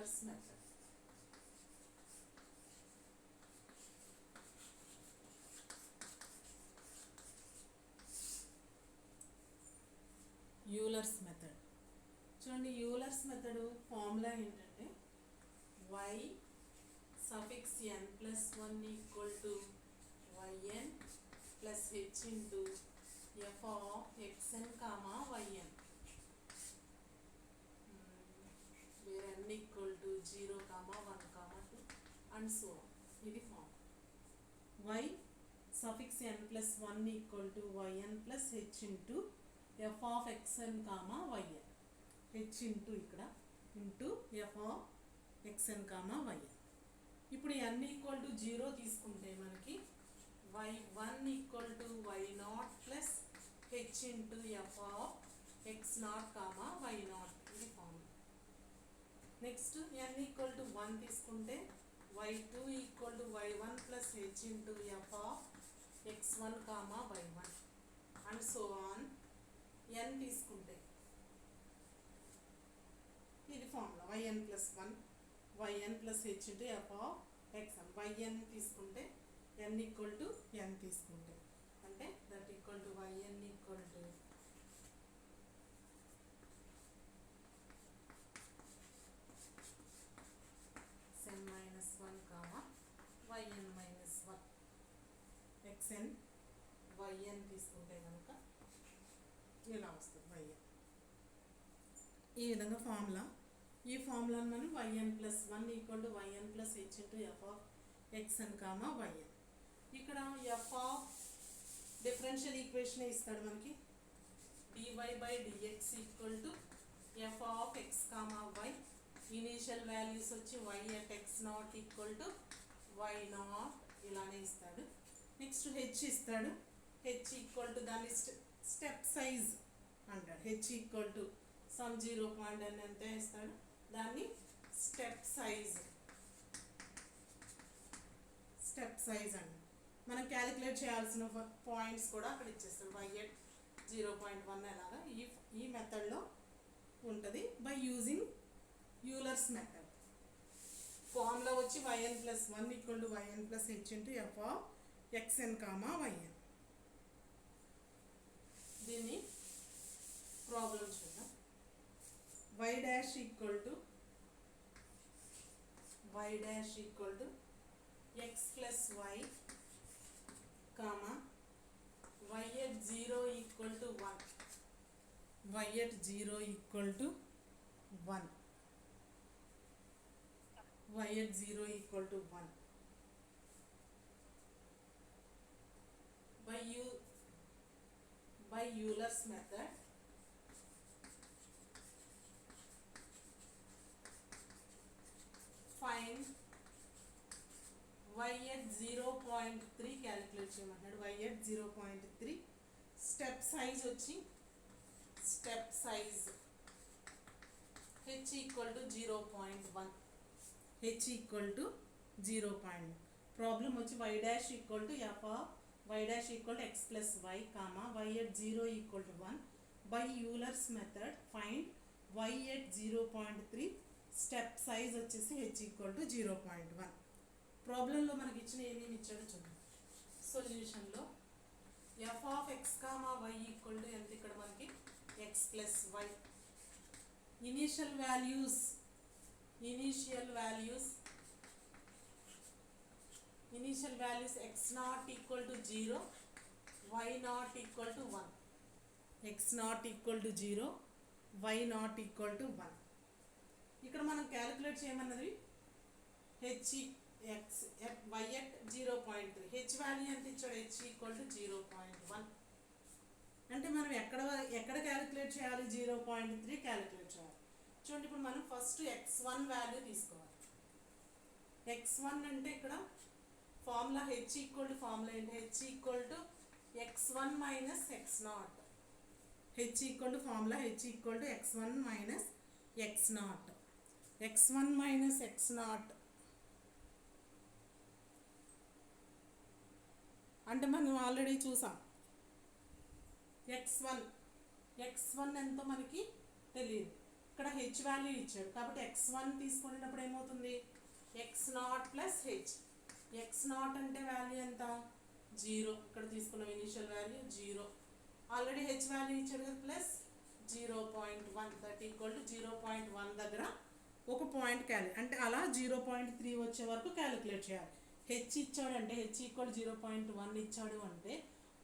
Euler's method. Euler's method. చూడండి Euler's method formula ఏంటంటే y suffix n plus 1 equal to yn plus h into f of xn comma yn where n equal to 0 comma 1 comma 2 and so ఇది form y suffix n plus 1 equal to yn plus h into f of xn comma yn h into ఇక్కడ into f of xn comma yn. ఇప్పుడు n equal to 0 తీసుకుంటే మనకి y1 equal to y0 plus h into f of x0 comma y0 ఇది form. Next n equal to 1 తీసుకుంటే y2 equal to y1 plus h into f of x1 comma y1 and so on. n తీసుకుంటే ఇది formula yn plus 1 yn plus h into f of xn. yn తీసుకుంటే n equal to n తీసుకుంటే అంటే that equal to yn equal to n minus 1 comma yn minus 1 xn yn తీసుకుంటే కనుక ఇలా వస్తుంది yn. ఈ విధంగా ఫార్ములా, ఈ ఫార్ములాను మనం yn plus 1 equal to yn plus h into f of xn comma yn. ఇక్కడ f ఆఫ్ డిఫరెన్షియల్ ఈక్వేషన్ ఇస్తాడు మనకి dy by dx equal to f of x comma y. Initial values వచ్చి y at x0 equal to y0 ఇలానే ఇస్తాడు. Next h ఇస్తాడు, h equal to దాని step size అంటాడు. h equal to some 0 point అని ఎంత ఇస్తాడు, దాన్ని స్టెప్ సైజ్ అండి. మనం క్యాలిక్యులేట్ చేయాల్సిన పాయింట్స్ కూడా అక్కడ ఇచ్చేస్తాడు. y at 0.1 అలాగా ఈ మెథడ్లో ఉంటుంది by using Euler's method. Formula వచ్చి yn plus 1 equal to yn plus h into f of xn comma yn. దీన్ని ప్రాబ్లం చూద్దాం. y dash equal to x plus y comma y at 0 equal to 1. y at 0 equal to 1. y at 0 equal to 1. by Euler's method find y at 0.3 calculate చేయమంటున్నాడు. y at 0.3 step size వచ్చి h equal to 0.1. h equal to 0.1. Problem వచ్చి y dash equal to f of y dash equal to x plus y comma y at 0 equal to 1. by Euler's method find y at 0.3 step size వచ్చేసి h equal to 0.1. ప్రాబ్లంలో మనకి ఇచ్చిన ఏమేమి ఇచ్చాడో చూద్దాం. సొల్యూషన్లో f of x comma y equal to ఎంత ఇక్కడ మనకి x plus y. Initial values x0 equal to 0, y0 equal to 1. x0 equal to 0, y0 equal to 1. ఇక్కడ మనం క్యాలిక్యులేట్ చేయమన్నది y at 0.3. h వాల్యూ ఎంత ఇచ్చాడు, h ఈక్వల్ టు 0.1. అంటే మనం ఎక్కడ క్యాలిక్యులేట్ చేయాలి, 0.3 క్యాలిక్యులేట్ చేయాలి. చూడండి ఇప్పుడు మనం ఫస్ట్ x1 వాల్యూ తీసుకోవాలి. x1 అంటే ఇక్కడ formula h equal to formula ఏంటి, h equal to x1 minus x0. h equal to formula h equal to x1 minus x0. x1 minus x0 అంటే మనం ఆల్రెడీ చూసాం. x1 ఎంతో మనకి తెలియదు. ఇక్కడ హెచ్ వాల్యూ ఇచ్చాడు కాబట్టి x1 తీసుకునేటప్పుడు ఏమవుతుంది x0 ప్లస్ హెచ్. x0 అంటే వాల్యూ ఎంత 0, ఇక్కడ తీసుకున్న initial value 0. Already H value ఇచ్చాడు కదా ప్లస్ 0.1 దట్ ఈక్వల్ టు 0.1 దగ్గర ఒక పాయింట్ అంటే అలా 0.3 వచ్చే వరకు క్యాలిక్యులేట్ చేయాలి. హెచ్ ఇచ్చాడంటే హెచ్ ఈక్వల్ 0.1 ఇచ్చాడు అంటే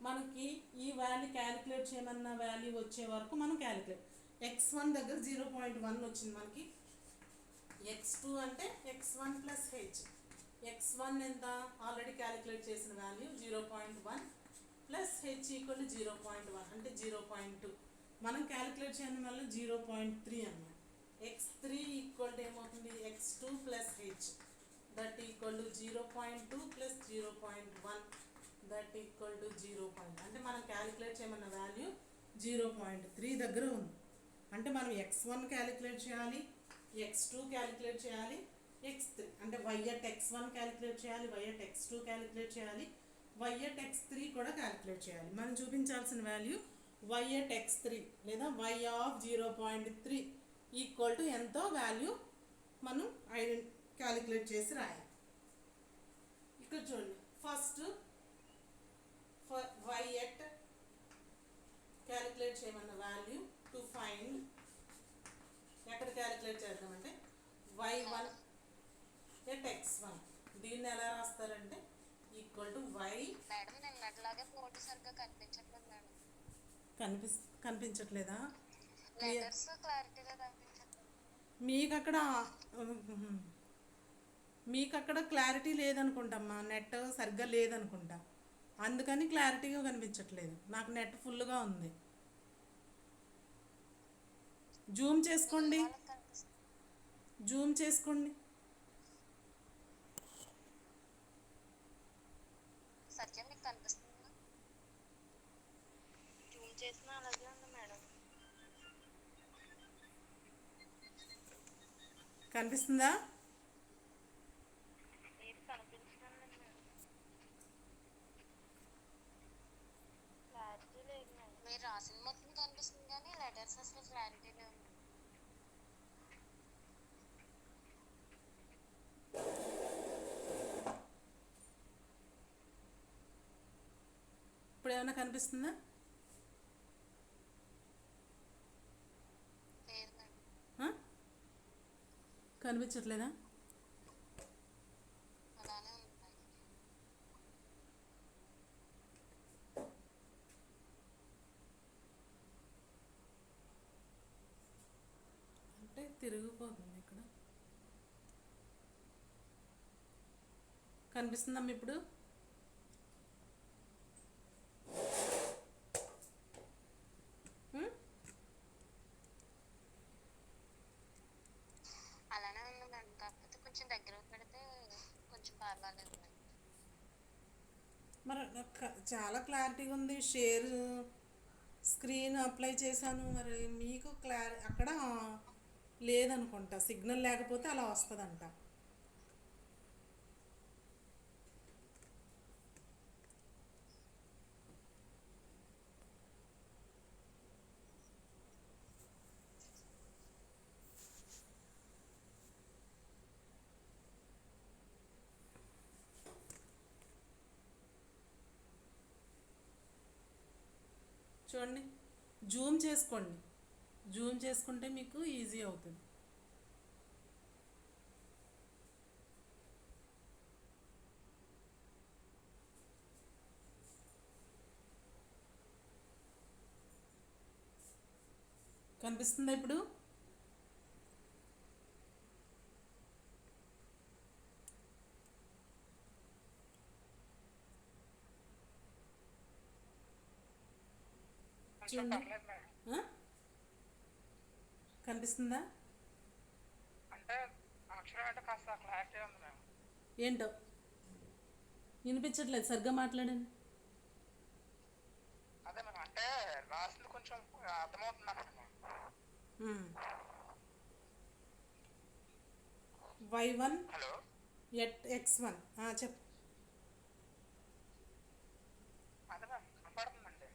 మనకి ఈ వాల్యూ క్యాలిక్యులేట్ చేయమన్న వాల్యూ వచ్చే వరకు మనం క్యాలిక్యులేట్. x1 దగ్గర 0.1 వచ్చింది మనకి. x2 అంటే x1 ప్లస్ హెచ్. x1 ఎంత ఆల్రెడీ క్యాలిక్యులేట్ చేసిన వాల్యూ 0.1 ప్లస్ హెచ్ ఈక్వల్ 0.1 అంటే 0.2. మనం క్యాలిక్యులేట్ చేయడం వల్ల 0.3 అన్నమాట. x3 ఈక్వల్ టు ఏమవుతుంది x2 plus H that equal to 0.2 plus 0.1 that equal to 0. అంటే మనం క్యాలిక్యులేట్ చేయమన్న వాల్యూ 0.3 దగ్గర ఉంది. అంటే మనం x1 క్యాలిక్యులేట్ చేయాలి, x2 క్యాలిక్యులేట్ చేయాలి, x3 అంటే y at x1 క్యాలిక్యులేట్ చేయాలి, y at x2 క్యాలిక్యులేట్ చేయాలి, y at x3 కూడా క్యాలిక్యులేట్ చేయాలి. మనం చూపించాల్సిన వాల్యూ y at x3 లేదా y ఆఫ్ 0.3 ఈక్వల్ టు ఎంతో వాల్యూ మనం క్యాలిక్యులేట్ చేసి రాయాలి. ఇక్కడ చూడండి ఫస్ట్ y at క్యాలిక్యులేట్ చేయమన్న వాల్యూ టు ఫైండ్ ఎక్కడ క్యాలిక్యులేట్ చేద్దామంటే y1 at x1. దీన్ని ఎలా రాస్తారంటే ఈక్వల్ టు y మేడం నిన్నట్లాగే బోర్డు సరిగ్గా కనిపించట్లేదు మేడం. కనిపించట్లేదా? లెటర్స్ క్లారిటీగా కనిపించట్లేదు. మీకు అక్కడ క్లారిటీ లేదనుకుంటామ్మా, నెట్ సరిగ్గా లేదనుకుంటా, అందుకని క్లారిటీగా కనిపించట్లేదు. నాకు నెట్ ఫుల్గా ఉంది. జూమ్ చేసుకోండి. సత్యం మీకు కనిపిస్తుందా? జూమ్ చేసినా అలాగే ఉంది మేడం. కనిపిస్తుందా? మీరు కనిపించడం లేదు మేడం. క్లారిటీ లేదు మేడం. మీరు రాసిన మొత్తం కనిపిస్తుంది కానీ లెటర్స్ అసలు క్లారిటీ లేదు. ఇప్పుడు ఏమైనా కనిపిస్తుందా? కనిపించట్లేదా? అలానే ఉంటాయి. అంటే తిరిగిపోతుంది. ఇక్కడ కనిపిస్తుందమ్మా ఇప్పుడు? అలానే ఉంది మేడం, కాకపోతే కొంచెం దగ్గర పెడితే కొంచెం పర్వాలేదు మేడం. మరి చాలా క్లారిటీగా ఉంది. షేర్ స్క్రీన్ అప్లై చేశాను, మరి మీకు అక్కడ లేదనుకుంటా, సిగ్నల్ లేకపోతే అలా వస్తుందంట. చూడండి, జూమ్ చేసుకుంటే మీకు ఈజీ అవుతుంది. కనిపిస్తుందా ఇప్పుడు? చూడండి, కనిపిస్తుందా? అంటే అక్షరం అంటే కాస్త క్లారిటీ ఉంది మేడం. ఏంటో వినిపించట్లేదు, సరిగ్గా మాట్లాడండి. అదే మేడం, అంటే రాసింది కొంచెం అర్థమవుతుంది madam. y1 hello at x1 చెప్పు. అదే మేడం కనపడుతుందండి.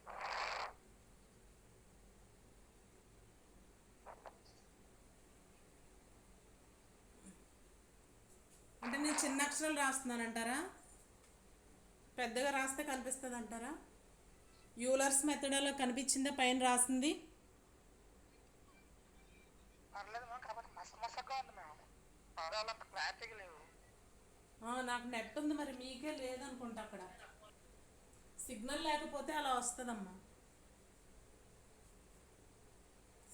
అంటే నేను చిన్న అక్షరాలు రాస్తున్నానంటారా, పెద్దగా రాస్తే కనిపిస్తుంది అంటారా? యూలర్స్ మెథడ్లో కనిపించిందా పైన రాసింది? పర్లేదు మ్యామ్, కాకపోతే మసమసగా ఉంది మ్యామ్, పదాలు అంత క్లారిటీగా లేవు. నాకు నెట్ ఉంది, మరి మీకే లేదనుకుంటా. అక్కడ సిగ్నల్ లేకపోతే అలా వస్తుందమ్మా,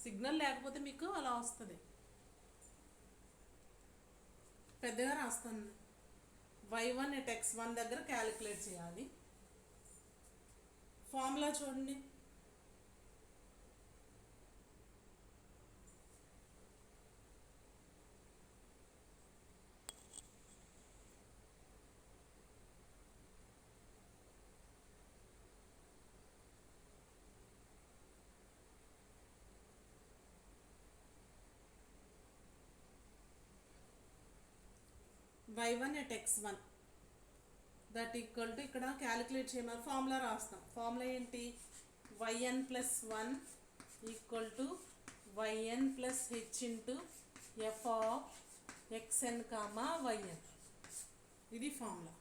సిగ్నల్ లేకపోతే మీకు అలా వస్తుంది. పెద్దగా రాస్తాను. y1 at x1 దగ్గర క్యాలిక్యులేట్ చేయాలి. ఫార్ములా చూడండి. y1 at x1 that equal to, ఇక్కడ క్యాలిక్యులేట్ చేయమని ఫార్ములా రాస్తాం. ఫార్ములా ఏంటి? yn plus 1 equal to yn plus H into f of x n comma yn. ఇది formula.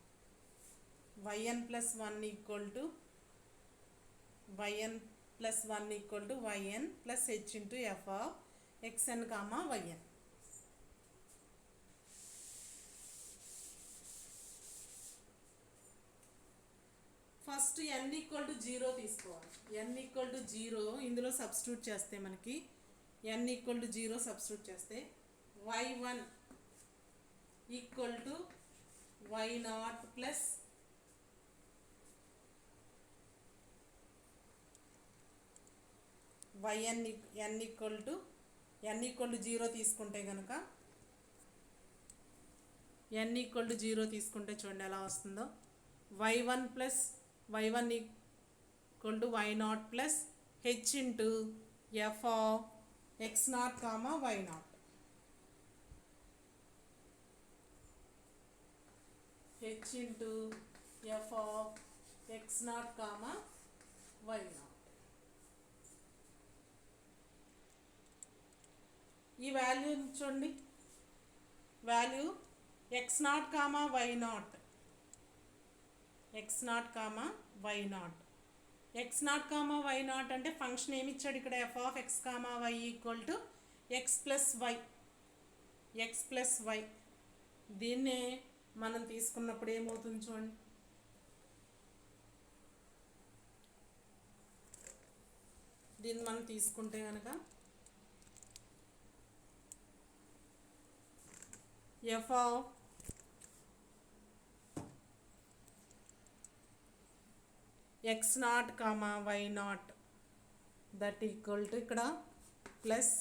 yn plus 1 equal to yn plus 1 equal to yn plus H into f of x n comma yn. First n equal to 0 తీసుకోవాలి. n equal to 0 ఇందులో substitute చేస్తే మనకి n equal to 0 substitute చేస్తే y1 equal to y0 plus yn n equal to 0 తీసుకుంటే కనుక n equal to 0 తీసుకుంటే చూడండి ఎలా వస్తుందో. y1 plus y1 equal to y0 plus H into f of x0 comma y0. H into f of x0 comma y0. ఈ value చూడండి, value x0 comma y0, x0 comma y0. x0 comma y0 అంటే function ఏమి ఇచ్చాడు ఇక్కడ? F of x comma y equal to x plus y. దీన్నే మనం తీసుకున్నప్పుడు ఏమవుతుంది చూడండి. దీన్ని మనం తీసుకుంటే కనుక f of x0 comma y0 that equal to ఇక్కడ ప్లస్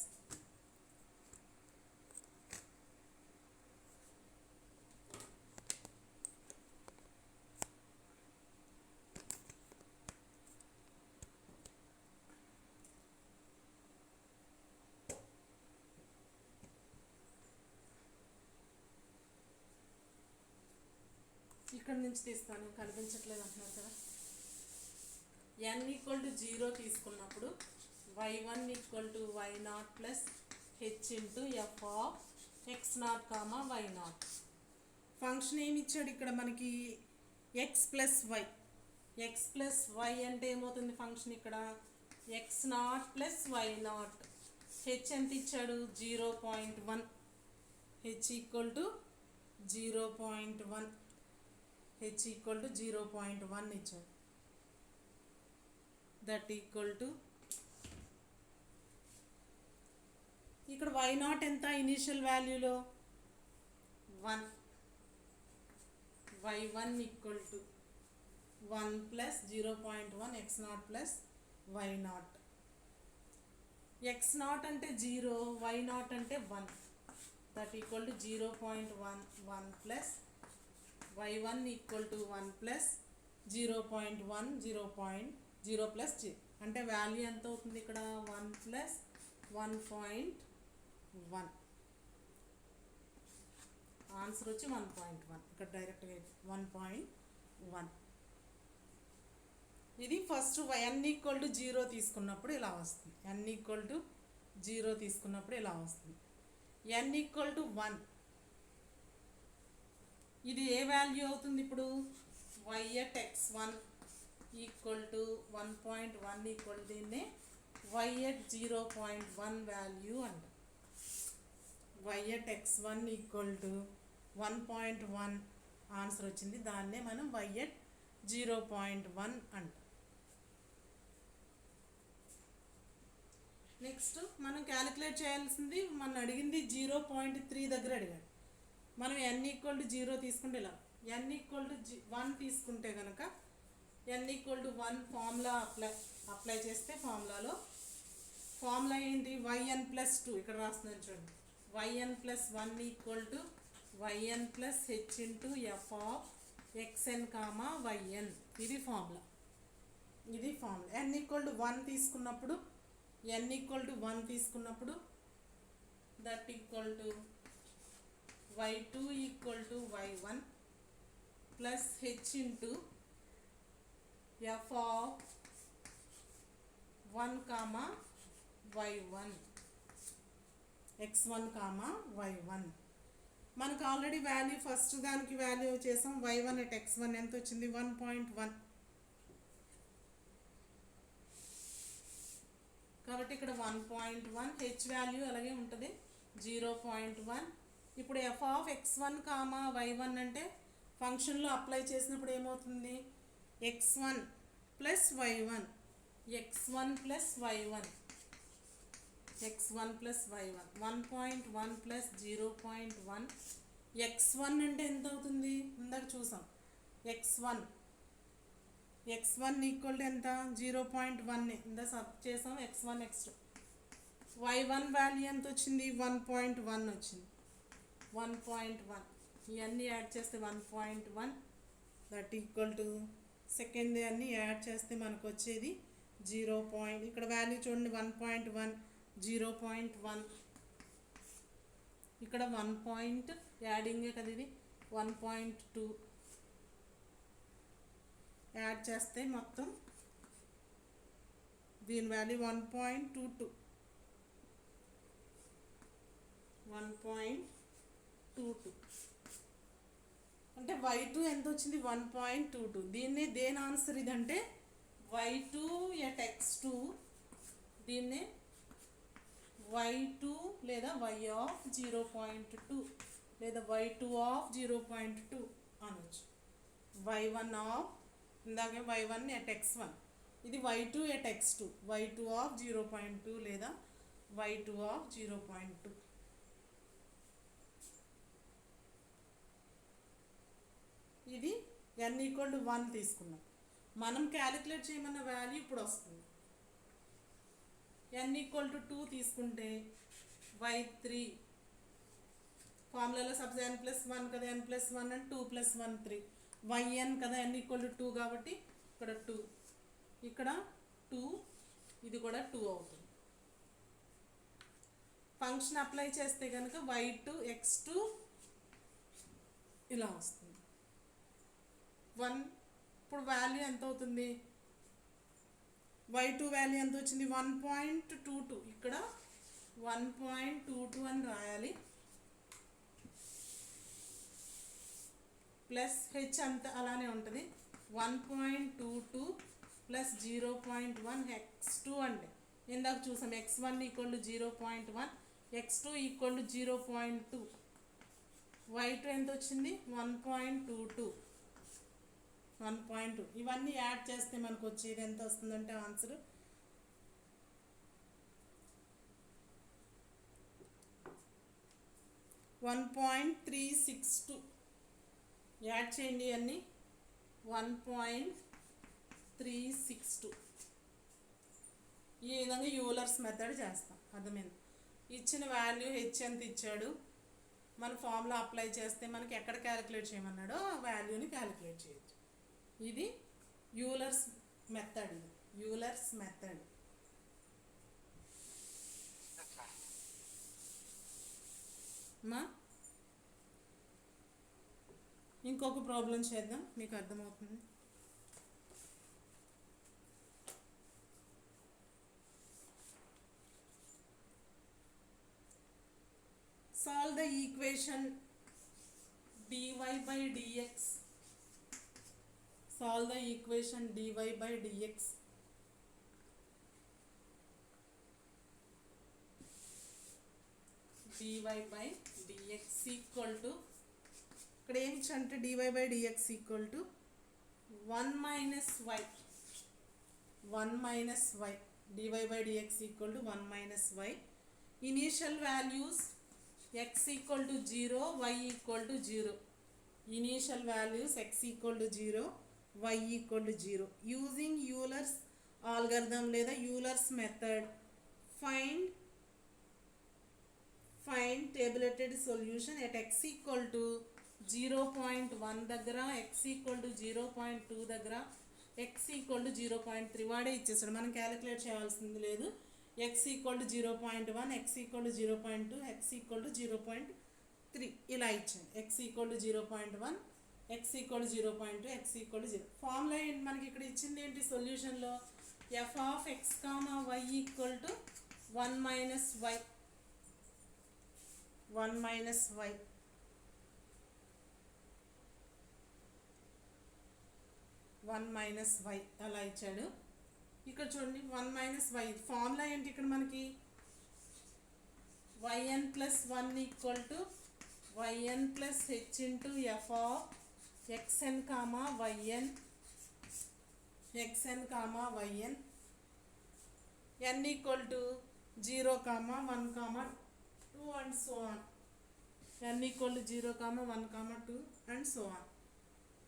ఇక్కడ నుంచి తీస్తాను, కనిపించట్లేదు అంటున్నారు కదా. n ఈక్వల్ టు 0 తీసుకున్నప్పుడు y1 equal to y0 plus H into f of x0 comma y0. Function ఏమి ఇచ్చాడు ఇక్కడ మనకి? ఎక్స్ ప్లస్ వై అంటే ఏమవుతుంది ఫంక్షన్ ఇక్కడ? x0 plus y0. హెచ్ ఎంత ఇచ్చాడు? 0.1. H equal to 0.1. H equal to 0.1 ఇచ్చాడు. దట్ ఈక్వల్ టు ఇక్కడ y0 ఎంత ఇనీషియల్ వాల్యూలో? 1. y1 equal to 1 plus 0.1 x0 plus y0. x0 అంటే 0, y0 అంటే 1. That equal to 0.1 plus y1 equal to 1 plus 0.1 0 plus 0 అంటే value ఎంత అవుతుంది ఇక్కడ? 1 ప్లస్ 1.1. ఆన్సర్ వచ్చి 1.1. ఇక్కడ డైరెక్ట్గా 1.1. ఇది ఫస్ట్ n ఈక్వల్ టు 0 తీసుకున్నప్పుడు ఇలా వస్తుంది. n ఈక్వల్ టు 0 తీసుకున్నప్పుడు ఇలా వస్తుంది. n ఈక్వల్ టు 1 ఇది ఏ వాల్యూ అవుతుంది ఇప్పుడు y at x1 equal to 1.1 equal దీన్నే y at 0.1 వాల్యూ అంట. y at x1 equal to 1.1 answer వచ్చింది, దాన్నే మనం y at 0.1 అంట. నెక్స్ట్ మనం క్యాలిక్యులేట్ చేయాల్సింది, మనం అడిగింది 0.3 దగ్గర అడిగాడు. మనం n ఈక్వల్ టు 0 తీసుకుంటే ఇలా, n ఈక్వల్ టు 1 తీసుకుంటే కనుక n equal to 1 formula apply చేస్తే ఫార్ములా ఏంటి yn ప్లస్ 2 ఇక్కడ రాస్తున్నాను చూడండి. yn plus 1 equal to yn plus h into f of xn comma yn. ఇది ఫార్ములా. n ఈక్వల్ టు 1 తీసుకున్నప్పుడు that equal to y2 equal to y1 plus h into f of 1 comma y1 x1 comma y1. మనకు already value first దానికి value చేసాం. y1 at x1 ఎంత వచ్చింది 1.1. కాబట్టి ఇక్కడ 1.1, H value అలాగే ఉంటుంది 0.1. ఇప్పుడు F of x1 comma y1 అంటే ఫంక్షన్లో అప్లై చేసినప్పుడు ఏమవుతుంది x1 plus y1 1.1 plus 0.1. x1 అంటే ఎంత అవుతుంది ఇందాక చూసాం. x1 ఈక్వల్ టు ఎంత 0.1 ఇందా సబ్ చేసాం. x1 x2 y1 వాల్యూ ఎంత వచ్చింది 1.1 వచ్చింది. 1.1 ఇవన్నీ యాడ్ చేస్తే 1.1 దట్ ఈక్వల్ టు సెకండ్ అన్నీ యాడ్ చేస్తే మనకు వచ్చేది 0. ఇక్కడ వాల్యూ చూడండి 1.1 0.1. ఇక్కడ 1 యాడింగే కదా ఇది 1.2 యాడ్ చేస్తే మొత్తం దీని వాల్యూ 1.22. అంటే y2 ఎంత వచ్చింది 1.22. దేని ఆన్సర్ ఇదంటే y2 at x2, దీన్నే y2 లేదా y ఆఫ్ 0.2 లేదా y2 ఆఫ్ 0.2 అనొచ్చు. y1 ఆఫ్ ఇందాకే y1 at x1, ఇది y2 at x2 y2 of 0.2 లేదా y2 ఆఫ్ 0.2. ఇది n ఈక్వల్ టు 1 తీసుకున్నాం. మనం క్యాలిక్యులేట్ చేయమన్న వాల్యూ ఇప్పుడు వస్తుంది. n ఈక్వల్ టు 2 తీసుకుంటే y3 ఫార్ములాలో సబ్స్ n ప్లస్ 1 కదా, n ప్లస్ 1 అంటే 2 ప్లస్ 1 3. yn కదా n ఈక్వల్ టు 2 కాబట్టి ఇక్కడ 2, ఇక్కడ 2, ఇది కూడా 2 అవుతుంది. ఫంక్షన్ అప్లై చేస్తే కనుక y2 x2 ఇలా వస్తుంది 1. ఇప్పుడు వాల్యూ ఎంత అవుతుంది y2 వాల్యూ ఎంత వచ్చింది 1.22. ఇక్కడ 1.22 అని రాయాలి. ప్లస్ హెచ్ అంత అలానే ఉంటుంది 1.22 ప్లస్ 0.1 x2 అంటే ఇందాక చూసాం x1 equal to 0.1 x2 equal to 0.2. y2 ఎంత వచ్చింది 1.22. ఇవన్నీ యాడ్ చేస్తే మనకు వచ్చేది ఎంత వస్తుందంటే ఆన్సర్ 1.362. యాడ్ చేయండి అన్నీ 1.362. ఈ విధంగా యూలర్స్ మెథడ్ చేస్తాం. అర్థమైంది. ఇచ్చిన వాల్యూ హెచ్ ఎంత ఇచ్చాడు, మన ఫార్ములా అప్లై చేస్తే మనకి ఎక్కడ క్యాలిక్యులేట్ చేయమన్నాడో ఆ వాల్యూని క్యాలిక్యులేట్ చేయొచ్చు. ఇది యూలర్స్ మెథడ్. మా ఇంకొక ప్రాబ్లం చేద్దాం, మీకు అర్థమవుతుంది. Solve the equation dy by dx. Solve the equation dy by dx. dy by dx equal to, ఇక్కడ ఏమి ఇచ్చంటే dy by dx equal to 1 minus y. 1 minus y. dy by dx equal to 1 minus y. Initial values x equal to 0, y equal to 0. Initial values x equal to 0, y equal to 0. Using Euler's algorithm లేదా Euler's method, find tabulated solution at x equal to 0.1 దగ్గర, x equal to 0.2 దగ్గర, x equal to 0.3 వాడే ఇచ్చేస్తాడు, మనం calculate చేయాల్సింది లేదు. x equal to 0.1, x equal to 0.2, x equal to 0.3 ఇలా ఇచ్చాను. x equal to 0.1, x equal to 0.2, x equal to 0. Formula ఏంటి మనకి ఇక్కడ ఇచ్చింది ఏంటి సొల్యూషన్లో? f of x, y equal to 1 minus y. 1 minus y. అలా ఇచ్చాడు. ఇక్కడ చూడండి 1 minus y ఫార్ములా ఏంటి ఇక్కడ మనకి? yn plus 1 equal to yn plus h into f of xn comma yn n equal to 0 comma 1 comma 2 and so on. n equal to 0 comma 1 comma 2 and so on.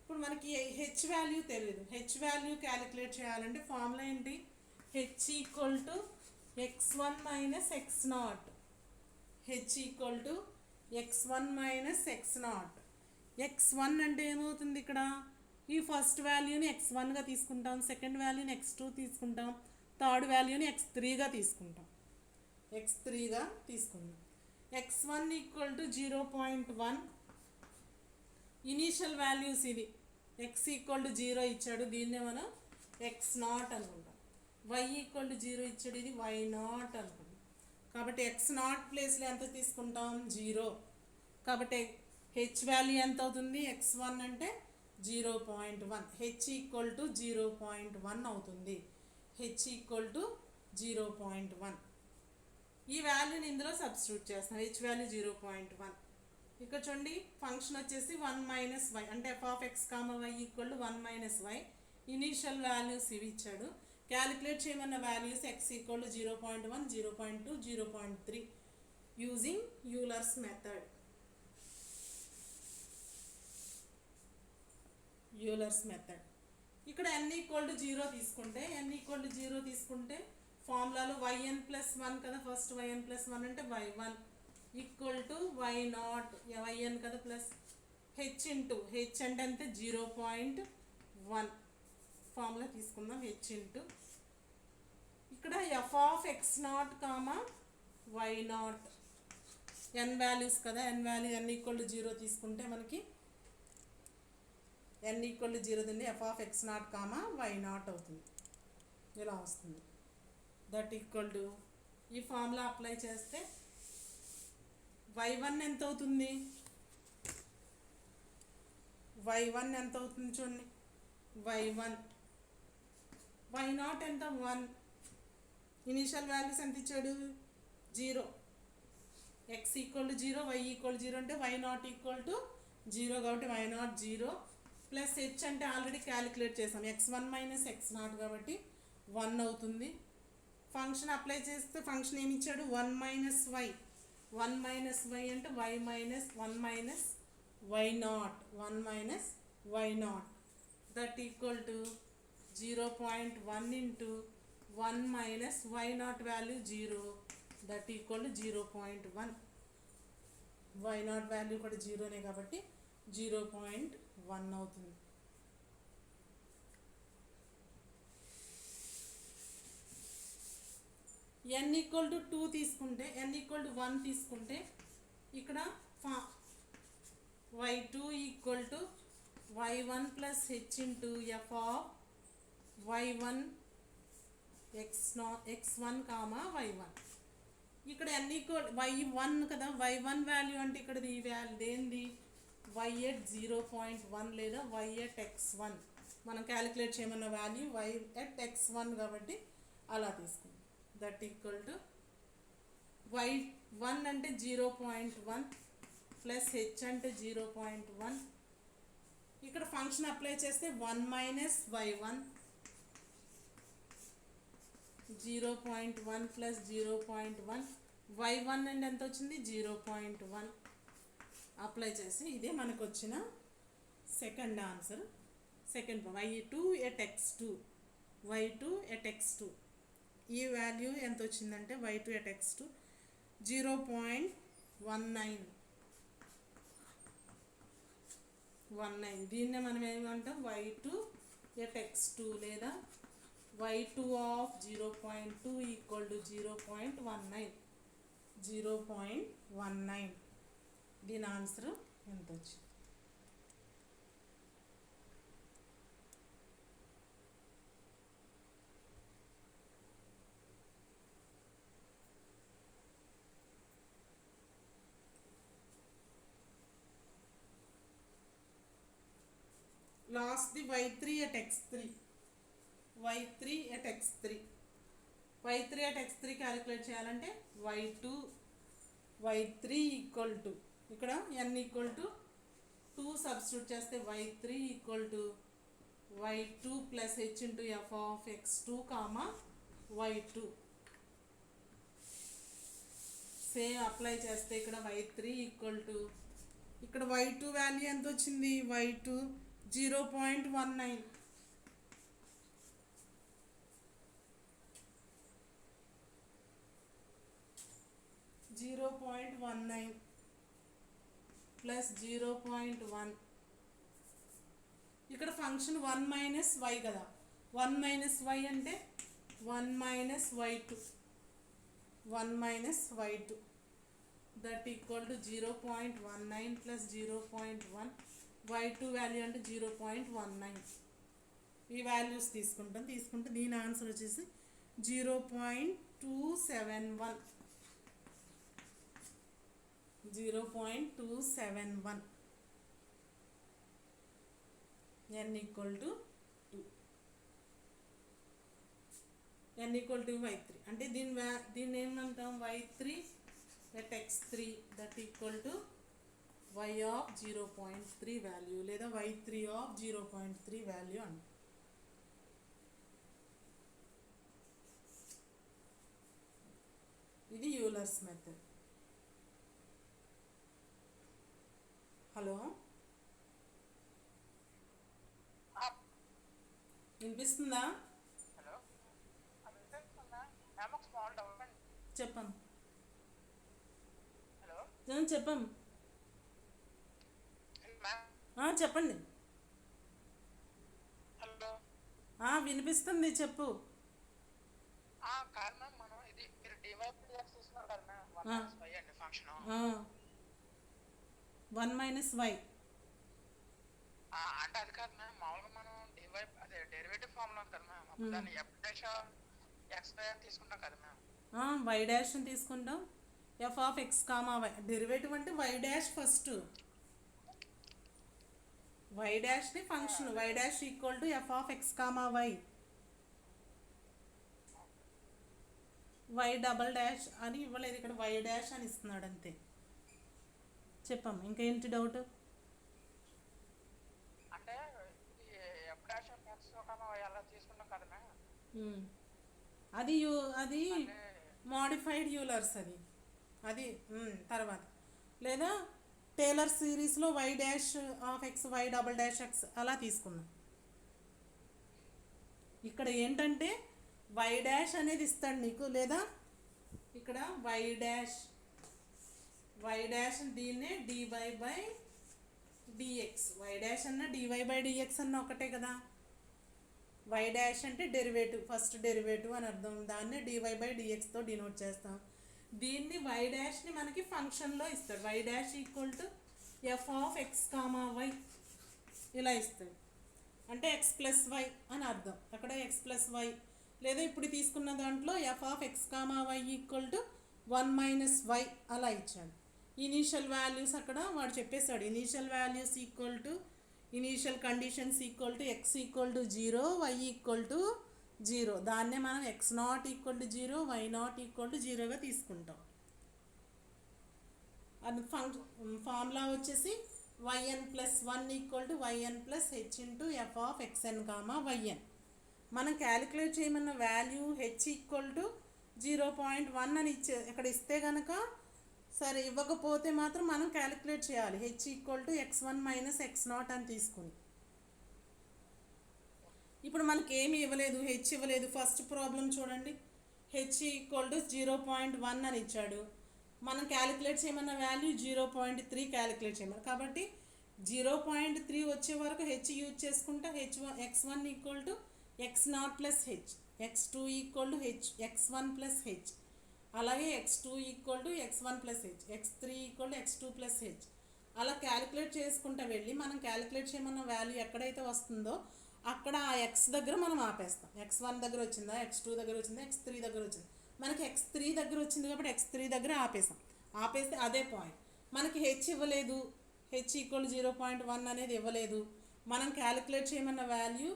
ఇప్పుడు మనకి H value తెలియదు. H value calculate చేయాలంటే formula ఏంటి? H equal to x1 minus X not. H equal to x1 minus X not. x1 అంటే ఏమవుతుంది ఇక్కడ? ఈ first వాల్యూని x1గా తీసుకుంటాం, సెకండ్ వాల్యూని x2 తీసుకుంటాం, థర్డ్ వాల్యూని x3గా తీసుకుంటాం. x1 equal to 0.1. Initial values ఇది. x ఈక్వల్ టు 0 ఇచ్చాడు, దీన్నే మనం x0 అనుకుంటాం. y ఈక్వల్ టు 0 ఇచ్చాడు, ఇది y0 అనుకుంటాం. కాబట్టి x0 ప్లేస్లో ఎంత తీసుకుంటాం? 0. కాబట్టి h వాల్యూ ఎంత అవుతుంది? x1 అంటే 0.1. h ఈక్వల్ టు 0.1 అవుతుంది. h equal to 0.1. ఈ వాల్యూని ఇందులో సబ్స్టిట్యూట్ చేస్తాం. h value 0.1. ఇక్కడ చూడండి ఫంక్షన్ వచ్చేసి 1 minus y అంటే f of x, y equal to 1 minus y. Initial values ఇవి ఇచ్చాడు. క్యాలిక్యులేట్ చేయమన్న values x equal to 0.1, 0.2, 0.3 using Euler's method. ఇక్కడ n ఈక్వల్ టు 0 తీసుకుంటే ఫార్ములాలో yn ప్లస్ 1 కదా, ఫస్ట్ yn ప్లస్ 1 అంటే y1 equal to y0, yn కదా, plus h into h అంటే అంతే 0.1 ఫార్ములా తీసుకుందాం. h ఇంటూ ఇక్కడ f of x0 comma y0 n values కదా, n value n equal to 0 తీసుకుంటే మనకి n ఈక్వల్ టు 0 ఉంది, f of x0 comma y0 అవుతుంది. ఇలా వస్తుంది. దట్ ఈక్వల్ టు ఈ ఫార్ములా అప్లై చేస్తే y1 ఎంత అవుతుంది? చూడండి y1. y0 ఎంత? 1. ఇనీషియల్ వాల్యూస్ ఎంత ఇచ్చాడు? 0. x equal to 0, y equal to 0 అంటే y0 ఈక్వల్ టు 0 కాబట్టి y0 0 ప్లస్ h అంటే ఆల్రెడీ క్యాలిక్యులేట్ చేసాం, x1 మైనస్ x0 కాబట్టి 1 అవుతుంది. ఫంక్షన్ అప్లై చేస్తే ఫంక్షన్ ఏమి ఇచ్చాడు? 1 minus y. 1 minus y అంటే y minus 1 minus y0 that equal to 0.1 into 1 minus y0 value 0 that equal to 0.1. y0 value కూడా 0నే కాబట్టి 0.1 అవుతుంది. n ఈక్వల్ టు 2 తీసుకుంటే, n ఈక్వల్ టు 1 తీసుకుంటే ఇక్కడ y2 equal to y1 plus h into f of y1 x1 comma y1. ఇక్కడ n equal y1 కదా, y1 value అంటే ఇక్కడ ఈ వాల్యూ ఏంది? వై ఎట్ 0.1 లేదా వై ఎట్ x1 మనం క్యాలిక్యులేట్ చేయమన్న వాల్యూ వై ఎట్ x1 కాబట్టి అలా తీసుకుందాం. దట్ ఈక్వల్ టు y1 అంటే 0.1 ప్లస్ హెచ్ అంటే 0.1. ఇక్కడ ఫంక్షన్ అప్లై చేస్తే 1 minus y1 0.1 plus 0.1 y1 and ఎంత వచ్చింది 0.1 అప్లై చేసి ఇదే మనకు వచ్చిన second answer. Second y2 at x2 y2 at x2 ఈ వాల్యూ ఎంత వచ్చిందంటే y2 ఎట్ x2 0.19. దీన్నే మనం ఏమంటాం y2 ఎట్ x2 లేదా y2 ఆఫ్ 0.2 ఈక్వల్ టు 0.19. దీని ఆన్సర్ ఎంత వచ్చింది? Last the y3 at x3 calculate చేయాలంటే y3 ఈక్వల్ టు ఇక్కడ n ఈక్వల్ టు 2 సబ్స్టిట్యూట్ చేస్తే y3 equal to y2 plus h into f of x2 comma y2. Same apply చేస్తే ఇక్కడ y3 equal to ఇక్కడ y2 value ఎంత వచ్చింది y2 0.19. Plus 0.1 ఇక్కడ function 1 minus why కదా 1 minus why అంటే 1 minus y2 that equal to 0.19 plus 0.1 y2 value అంటే 0.19. ఈ వాల్యూస్ తీసుకుంటే దీని ఆన్సర్ వచ్చేసి 0.271. n equal to 2 n equal to y3 అంటే దీన్ని ఏమంటాం y3 at x3 that equal to y of 0.3 value లేదా y3 ఆఫ్ 0.3 వాల్యూ అంట. ఇది యూలర్స్ మెథడ్. హలో వినిపిస్తుందా? హలో స్మాల్ డౌట్ అండి. చెప్పం హలో చెప్పం చెప్పండి. హలో వినిపిస్తుంది చెప్పు. కాదు మ్యామ్ మనం ఇది మీరు డివైడ్ చేస్తున్నారు కదా మ్యామ్ 1 y అండి ఫంక్షన్ 1 మైనస్ వై అంటే అది కాదు మ్యామ్ మామూలుగా మనం డెరివేటివ్ ఫార్ములా ఉంది కదా మ్యామ్ అప్పుడు దాన్ని ఎఫ్ డాష్ ఎక్స్ వై అని తీసుకుంటాం కదా మ్యామ్ వై డాష్ అని తీసుకుంటాం f of x comma y derivative అంటే వై డాష్ ఫస్ట్ వై డాష్ని function y dash equal to f of x comma y y double dash అని ఇవ్వలేదు ఇక్కడ వై డాష్ అని ఇస్తున్నాడు అంతే. చెప్పమ్మా ఇంకేంటి డౌట్? అంటే f dash x comma y అలా తీసుకుంటాం కదా మ్యామ్ అది మోడిఫైడ్ యూలర్స్ అది తర్వాత లేదా టేలర్ సిరీస్లో y dash of x y double dash x అలా తీసుకున్నాం. ఇక్కడ ఏంటంటే వై డాష్ అనేది ఇస్తాడు నీకు లేదా ఇక్కడ వై డాష్ దీన్నే d y by d x y dash అన్న డివై బై డిఎక్స్ అన్న ఒకటే కదా. వై డాష్ అంటే డెరివేటివ్ ఫస్ట్ డెరివేటివ్ అని అర్థం దాన్నే డివై బై డిఎక్స్తో డినోట్ చేస్తాం. దీన్ని వై డాష్ని మనకి ఫంక్షన్లో ఇస్తాడు y dash equal to f of x comma y ఇలా ఇస్తాడు అంటే ఎక్స్ ప్లస్ వై అని అర్థం. అక్కడ ఎక్స్ ప్లస్ వై లేదా ఇప్పుడు తీసుకున్న దాంట్లో f of x comma y equal to 1 minus y అలా ఇచ్చాడు. ఇనీషియల్ వాల్యూస్ అక్కడ వాడు చెప్పేశాడు. Initial values equal to initial conditions equal to x equal to 0, y equal to 0. దాన్నే మనం x naught equal to 0, y naught equal to 0గా తీసుకుంటాం. అది ఫార్ములా వచ్చేసి yn+1 equal to yn+h into f of x n comma y n. మనం calculate చేయమన్న value h equal to 0.1 అని ఇక్కడ ఇస్తే కనుక సరే, ఇవ్వకపోతే మాత్రం మనం క్యాలిక్యులేట్ చేయాలి. H equal to x1 - x0 అని తీసుకుని. ఇప్పుడు మనకి ఏమి ఇవ్వలేదు, హెచ్ ఇవ్వలేదు. ఫస్ట్ ప్రాబ్లం చూడండి, హెచ్ ఈక్వల్ టు 0.1 అని ఇచ్చాడు. మనం క్యాలిక్యులేట్ చేయమన్న వాల్యూ 0.3 క్యాలిక్యులేట్ చేయమని. కాబట్టి 0.3 వచ్చే వరకు హెచ్ యూజ్ చేసుకుంటా. x1 equal to x0 + h, x2 equal to x1 + h, అలాగే x2 equal to x1 + h, x3 equal to x2 + h. అలా క్యాలిక్యులేట్ చేసుకుంటూ వెళ్ళి మనం క్యాలిక్యులేట్ చేయమన్న వాల్యూ ఎక్కడైతే వస్తుందో అక్కడ ఆ ఎక్స్ దగ్గర మనం ఆపేస్తాం. x1 దగ్గర వచ్చిందా, x2 దగ్గర వచ్చిందా, x3 దగ్గర వచ్చింది. మనకి x3 దగ్గర వచ్చింది కాబట్టి x3 దగ్గర ఆపేస్తే అదే పాయింట్. మనకి హెచ్ ఇవ్వలేదు, హెచ్ ఈక్వల్ 0.1 అనేది ఇవ్వలేదు. మనం క్యాలిక్యులేట్ చేయమన్న వాల్యూ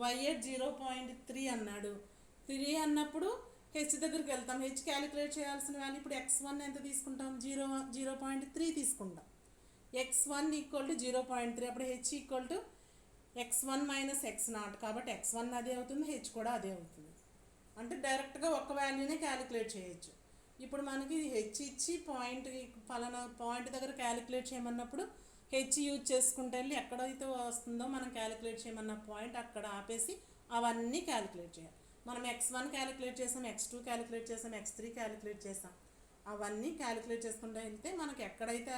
y@0.3 అన్నాడు. 3 అన్నప్పుడు హెచ్ దగ్గరికి వెళ్తాం. హెచ్ క్యాలిక్యులేట్ చేయాల్సిన వాల్యూ ఇప్పుడు x1 ఎంత తీసుకుంటాం, 0.3 తీసుకుంటాం. x1 ఈక్వల్ టు 0.3, అప్పుడు H equal to x1 - x0. కాబట్టి x1 అదే అవుతుంది, హెచ్ కూడా అదే అవుతుంది. అంటే డైరెక్ట్గా ఒక వాల్యూనే క్యాలిక్యులేట్ చేయొచ్చు. ఇప్పుడు మనకి హెచ్ ఇచ్చి పలానా పాయింట్ దగ్గర క్యాలిక్యులేట్ చేయమన్నప్పుడు హెచ్ యూజ్ చేసుకుంటే వెళ్ళి ఎక్కడైతే వస్తుందో మనం క్యాలిక్యులేట్ చేయమన్న పాయింట్ అక్కడ ఆపేసి అవన్నీ క్యాలిక్యులేట్ చేయాలి. మనం x1 క్యాలిక్యులేట్ చేసాం, x2 క్యాలిక్యులేట్ చేసాం, x3 క్యాలిక్యులేట్ చేసాం. అవన్నీ క్యాలిక్యులేట్ చేసుకుంటూ వెళ్తే మనకి ఎక్కడైతే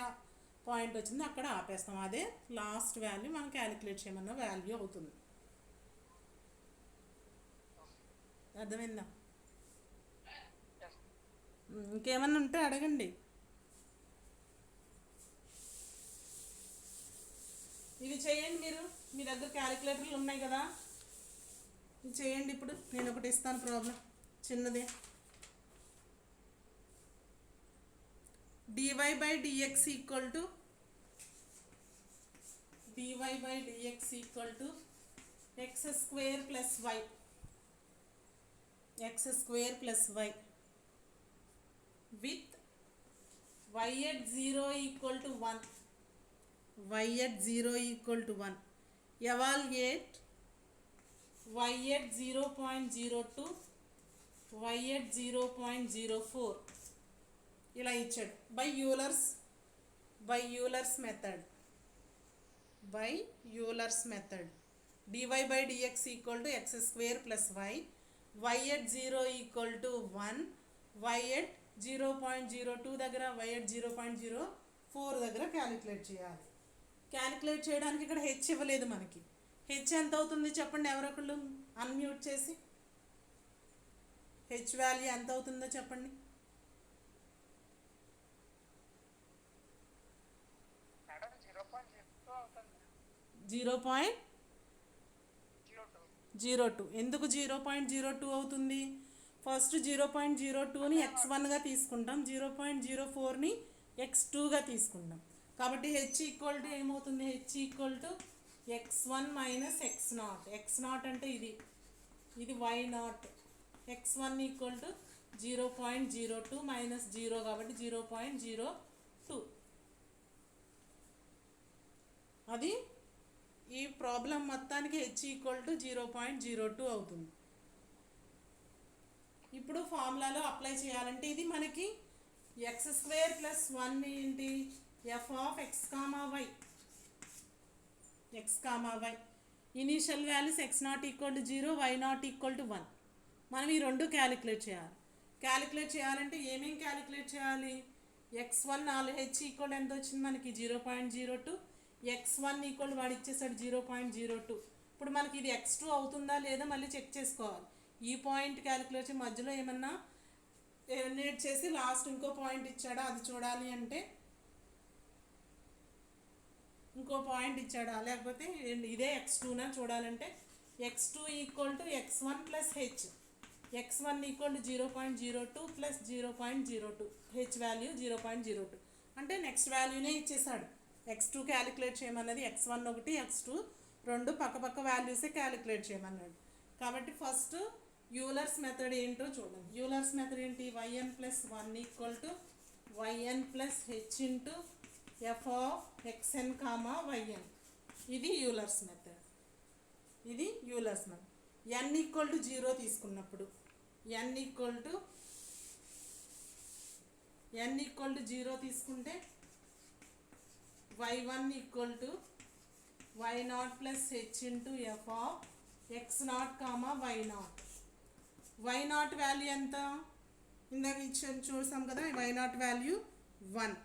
పాయింట్ వచ్చిందో అక్కడ ఆపేస్తాం. అదే లాస్ట్ వాల్యూ మనం క్యాలిక్యులేట్ చేయమన్న వాల్యూ అవుతుంది. అర్థమైందా? ఇంకేమన్నా ఉంటే అడగండి. ఇది చేయండి మీరు, మీ దగ్గర క్యాలిక్యులేటర్లు ఉన్నాయి కదా, ఇది చేయండి. ఇప్పుడు నేను ఒకటి ఇస్తాను ప్రాబ్లం, చిన్నదే. dy/dx equal to x² + y, x² + y with y@0 equal to 1, y@0 equal to 1. Evaluate y@0.02, y@0.04 ఇలా ఇచ్చాడు. By Euler's method dy/dx equal to x² + y, y@0 equal to 1, y@0.02 దగ్గర y@0.04 దగ్గర calculate చేయాలి. Calculate చేయడానికి ఇక్కడ H ఇవ్వలేదు మనకి. H ఎంత అవుతుంది చెప్పండి, ఎవరొకళ్ళు అన్మ్యూట్ చేసి. హెచ్ వాల్యూ ఎంత అవుతుందో చెప్పండి. 0.02. ఎందుకు 0.02 అవుతుంది? ఫస్ట్ 0.02ని x1గా తీసుకుంటాం, 0.04ని x2గా తీసుకుంటాం. కాబట్టి హెచ్ ఈక్వల్ టు ఏమవుతుంది, H equal to x1 - x0. x0 అంటే ఇది y0. x1 ఈక్వల్ టు 0.02 - 0 కాబట్టి 0.02. అది ఈ ప్రాబ్లం మొత్తానికి హెచ్ ఈక్వల్ టు 0.02 అవుతుంది. ఇప్పుడు ఫార్ములాలో అప్లై చేయాలంటే ఇది మనకి x² + 1 ఏంటి, F of x, y. Initial values x0 equal to 0, y0 equal to 1. మనం ఈ రెండు క్యాలిక్యులేట్ చేయాలంటే ఏమేమి క్యాలిక్యులేట్ చేయాలి? x1 హెచ్ ఈక్వల్ ఎంత వచ్చింది మనకి, 0.02. x1 ఈక్వల్ వాడు ఇచ్చేసాడు 0.02. ఇప్పుడు మనకి ఇది x2 అవుతుందా లేదా మళ్ళీ చెక్ చేసుకోవాలి. ఈ పాయింట్ క్యాలిక్యులేట్ మధ్యలో ఏమన్నా ఎలిమినేట్ చేసి లాస్ట్ ఇంకో పాయింట్ ఇచ్చాడా అది చూడాలి. అంటే ఇంకో పాయింట్ ఇచ్చాడా, లేకపోతే ఇదే x2నా చూడాలంటే x2 equal to x1 + h, x1 equal to 0.02 + 0.02, H value 0.02. అంటే నెక్స్ట్ వాల్యూనే ఇచ్చేసాడు. x2 క్యాలిక్యులేట్ చేయమన్నది, x1 ఒకటి x2 రెండు పక్క వాల్యూసే క్యాలిక్యులేట్ చేయమన్నాడు. కాబట్టి ఫస్ట్ యూలర్స్ మెథడ్ ఏంటో చూడండి. యూలర్స్ మెథడ్ ఏంటి? yn plus 1 equal to yn plus H into f of xn comma yn. ఇది యూలర్స్ మెథడ్. ఇది Euler's method. n equal to 0 తీసుకున్నప్పుడు n ఈక్వల్ టు 0 తీసుకుంటే y1 equal to y0 plus H into f of x0 comma y0 value ఎంత? ఇందాక ఇచ్చాను చూసాం కదా, y0 value 1.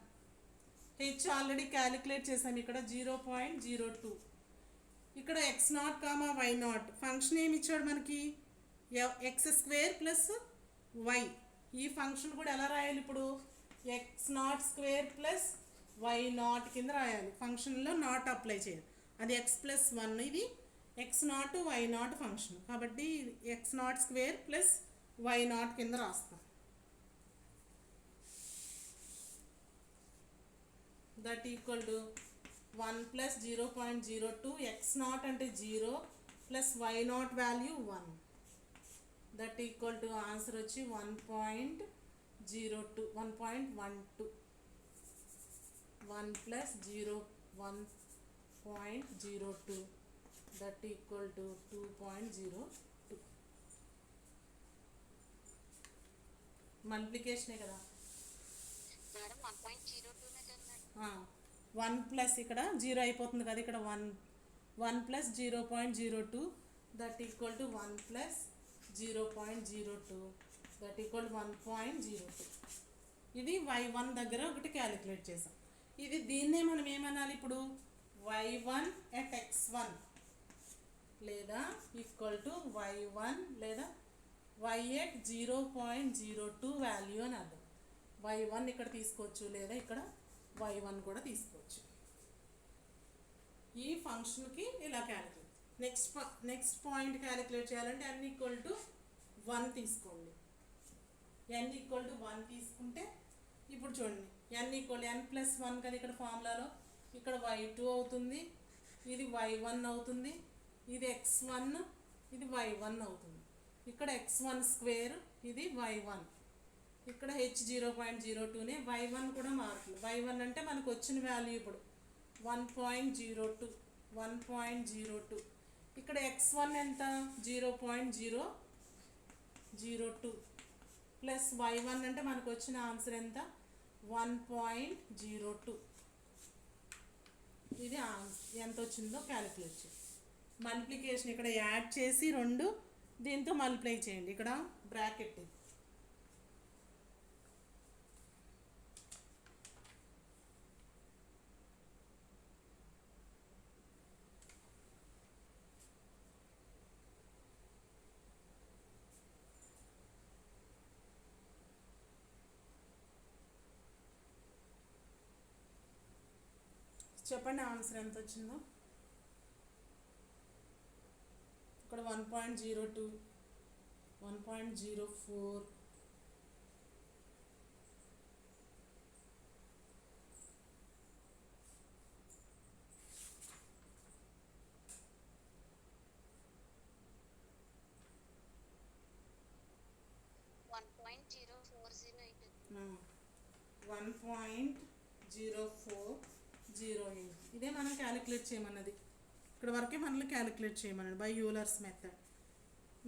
H already calculate చేసాం, ఇక్కడ 0.02. ఇక్కడ x0 కామా y0 ఫంక్షన్ ఏమి ఇచ్చాడు మనకి? x² plus y. ఈ ఫంక్షన్ కూడా ఎలా రాయాలి ఇప్పుడు? x02 ప్లస్ y0 కింద రాయాలి. ఫంక్షన్లో నాట్ అప్లై చేయాలి. అది x ప్లస్ 1, ఇది x0 y0 ఫంక్షన్ కాబట్టి x02 ప్లస్ y0 కింద రాస్తాం. That equal to 1 plus 0.02 x0 అంటే 0 plus y0 value 1. That equal to answer వచ్చి 1.12 1 ప్లస్ 1.02 దట్ ఈక్వల్ టు 2.02. మల్టిప్లికేషనే కదా. మేడం 1.02 నే కదా మేడం. 1 ప్లస్ ఇక్కడ 0 అయిపోతుంది కదా, ఇక్కడ 1 plus 0.02 that equal to 1 plus 0.02 that equal 1.02. ఇది y1 దగ్గర ఒకటి క్యాలిక్యులేట్ చేసాం. ఇది దీన్నే మనం ఏమనాలి ఇప్పుడు? y1 at x1 లేదా ఈక్వల్ టు y1 లేదా y at 0.02 వాల్యూ అని అర్థం. y1 ఇక్కడ తీసుకోవచ్చు లేదా ఇక్కడ y1 కూడా తీసుకోవచ్చు. ఈ ఫంక్షన్కి ఇలా క్యాలిక్యులేట్. నెక్స్ట్ పాయింట్ క్యాలిక్యులేట్ చేయాలంటే n ఈక్వల్ టు 1 తీసుకోండి. n ఈక్వల్ టు 1 తీసుకుంటే ఇప్పుడు చూడండి, n ఈక్వల్ n ప్లస్ 1 కదా ఇక్కడ ఫార్ములాలో. ఇక్కడ y2 అవుతుంది, ఇది y1 అవుతుంది, ఇది x1, ఇది y1 అవుతుంది. ఇక్కడ x1 స్క్వేర్, ఇది y1. ఇక్కడ h 0.02నే y1 కూడా మారుతుంది. y1 అంటే మనకు వచ్చిన వాల్యూ ఇప్పుడు 1.02. ఇక్కడ x1 ఎంత? 0.002 ప్లస్ y1 అంటే మనకు వచ్చిన ఆన్సర్ ఎంత? 1.02. ఇది ఎంత వచ్చిందో క్యాలిక్యులేట్ చేయండి. మల్టిప్లికేషన్ ఇక్కడ యాడ్ చేసి 2 దీంతో మల్టిప్లై చేయండి. ఇక్కడ బ్రాకెట్ ఇది. చెప్పండి ఆన్సర్ ఎంత వచ్చిందో. ఇక్కడ 1.02, 1.04, $1.040 1.0408. ఇదే మనం క్యాలిక్యులేట్ చేయమన్నది. ఇక్కడ వరకే మనల్ని క్యాలిక్యులేట్ చేయమన్నాడు బై యూలర్స్ మెథడ్.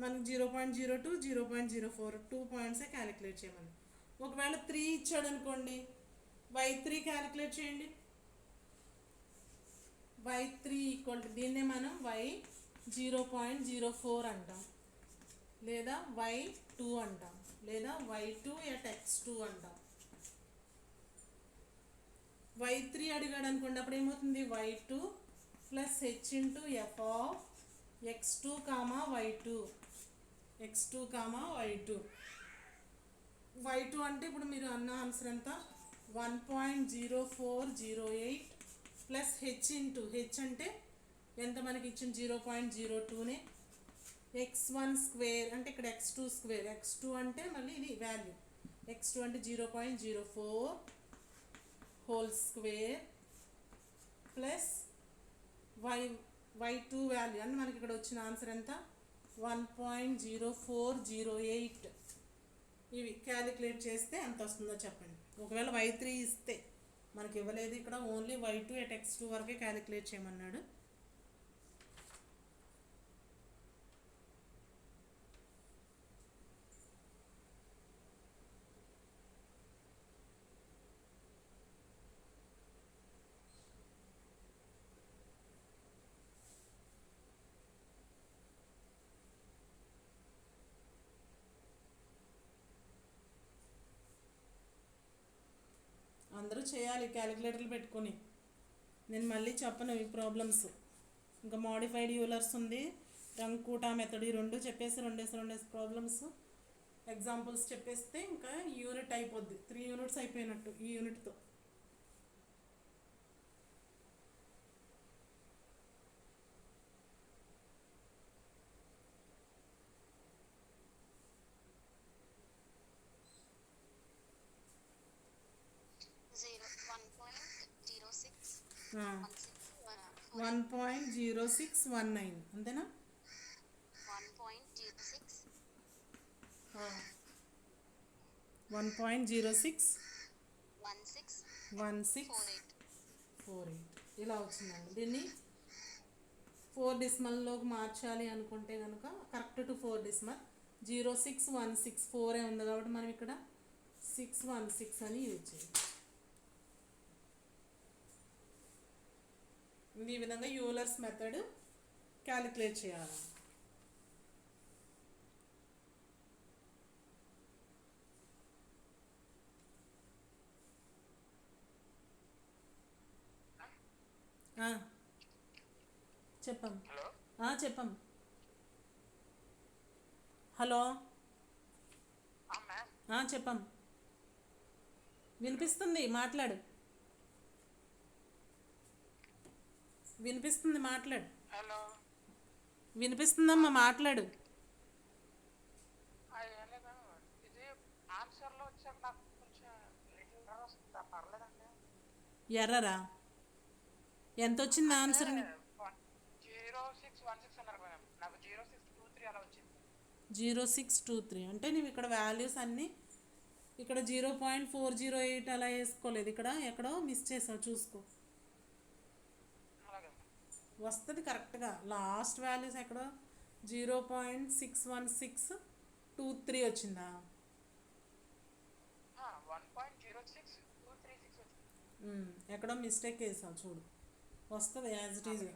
మనకి 0.02, 0.04 2 పాయింట్సే క్యాలిక్యులేట్ చేయమన్నాడు. ఒకవేళ 3 ఇచ్చాడు అనుకోండి, y3 క్యాలిక్యులేట్ చేయండి. y3 ఈక్వల్ టు దీన్నే మనం y 0.04 అంటాం, లేదా y2 అంటాం, లేదా y2 at x2 అంటాం. y3 అడిగాడు అనుకోండి, అప్పుడు ఏమవుతుంది? y2 plus H into f of x2 comma y2. y2 అంటే ఇప్పుడు మీరు అన్న ఆన్సర్ ఎంత? 1.0408 ప్లస్ హెచ్ ఇంటూ హెచ్ అంటే ఎంత మనకి ఇచ్చింది? 0.02నే. x1 స్క్వేర్ అంటే ఇక్కడ x2 స్క్వేర్, x2 అంటే మళ్ళీ ఇది వాల్యూ, x2 అంటే 0.04 whole square plus y2 value అంటే మనకి ఇక్కడ వచ్చిన ఆన్సర్ ఎంత 1.0408. ఇవి క్యాలిక్యులేట్ చేస్తే ఎంత వస్తుందో చెప్పండి. ఒకవేళ y3 ఇస్తే మనకి ఇవ్వలేదు, ఇక్కడ ఓన్లీ y2 at x2 వరకే క్యాలిక్యులేట్ చేయమన్నాడు. అందరూ చేయాలి క్యాలిక్యులేటర్లు పెట్టుకొని. నేను మళ్ళీ చెప్పను ఈ ప్రాబ్లమ్స్. ఇంకా మోడిఫైడ్ యూలర్స్ ఉంది, రంకూటా మెథడ్, ఈ రెండు చెప్పేసి రెండేసి ప్రాబ్లమ్స్ ఎగ్జాంపుల్స్ చెప్పేస్తే ఇంకా యూనిట్ అయిపోద్ది. 3 యూనిట్స్ అయిపోయినట్టు ఈ యూనిట్తో. జీరో 1.06 1.0619 అంతేనా? 1.06 1.06 1648 ఇలా వచ్చిందండి. దీన్ని 4 డెసిమల్లోకి మార్చాలి అనుకుంటే కనుక కరెక్ట్ టు 4 డెసిమల్ 06164 ఉంది కాబట్టి మనం ఇక్కడ 616 అని యూజ్ చేయాలి. ఈ విధంగా యూలర్స్ మెథడ్ క్యాలిక్యులేట్ చేయాలి. చెప్పం చెప్పం. హలో చెప్పం, వినిపిస్తుంది మాట్లాడు. వినిపిస్తుంది మాట్లాడు. హలో వినిపిస్తుందమ్మా మాట్లాడు. ఇది ఆన్సర్లో వచ్చాక నాకు కొంచెం ఎర్రర్ వస్తుందా? పర్లేదండి. ఎర్రరా? ఎంత వచ్చింది ఆన్సర్? 0616 అన్నారు మేడం, నాకు 0623 అలా వచ్చింది. 0623 అంటే నువ్వు ఇక్కడ వాల్యూస్ అన్నీ ఇక్కడ 0.408 అలా వేసుకోలేదు, ఇక్కడ ఎక్కడో మిస్ చేసావు, చూసుకో. వస్తుంది కరెక్ట్గా. లాస్ట్ వాల్యూస్ ఎక్కడో 0.61623 వచ్చిందా? 1.06236 ఎక్కడో మిస్టేక్ వేసావు చూడు, వస్తుంది as it is.